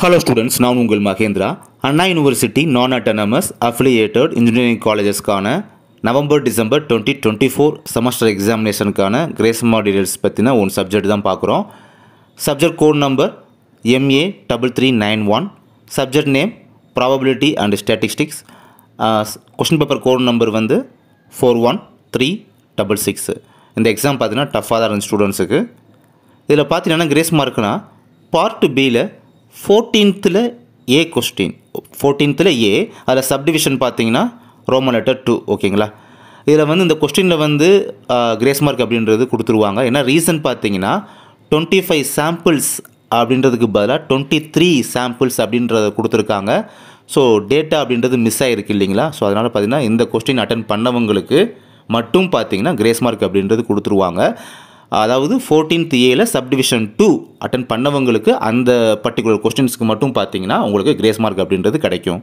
Hello students, நான் உங்கள் Mahendra. Anna university நான் அட்டானமஸ் அஃபிலியேட்டட் இன்ஜினியரிங் காலேஜஸ்க்கான நவம்பர் டிசம்பர் 2024 செமஸ்டர் எக்ஸாமினேஷனுக்கான கிரேஸ் மார்க் டீடைல்ஸ் பற்றின ஒன் சப்ஜெக்ட் தான் பார்க்குறோம். Subject code number MA3391, subject name probability and statistics, question paper code number வந்து 41366. இந்த எக்ஸாம் பார்த்தீங்கன்னா டஃப்பாக தான் இருந்துச்சு ஸ்டூடெண்ட்ஸுக்கு. இதில் பார்த்தீங்கன்னா கிரேஸ் மார்க்னா பார்ட் பியில் 14th ஏ கொஸ்டின் 14th ஏ, அதில் சப்டிவிஷன் பார்த்தீங்கன்னா ரோமன் லெட்டர் 2. ஓகேங்களா? இதில் வந்து இந்த கொஸ்டினில் வந்து கிரேஸ் மார்க் அப்படின்றது கொடுத்துருவாங்க. ஏன்னா ரீசன் பார்த்தீங்கன்னா 25 சாம்பிள்ஸ் அப்படின்றதுக்கு பதிலாக 23 சாம்பிள்ஸ் அப்படின்றத கொடுத்துருக்காங்க. ஸோ டேட்டா அப்படின்றது மிஸ் ஆகிருக்கு இல்லைங்களா? ஸோ அதனால் பார்த்தீங்கன்னா இந்த கொஸ்டின் அட்டன் பண்ணவங்களுக்கு மட்டும் பார்த்தீங்கன்னா கிரேஸ் மார்க் அப்படின்றது கொடுத்துருவாங்க. அதாவது 14th ஏல சப்டிவிஷன் 2 அட்டன் பண்ணவங்களுக்கு அந்த பர்டிகுலர் கொஸ்டின்ஸ்க்கு மட்டும் பார்த்தீங்கன்னா உங்களுக்கு கிரேஸ் மார்க் அப்படின்றது கிடைக்கும்.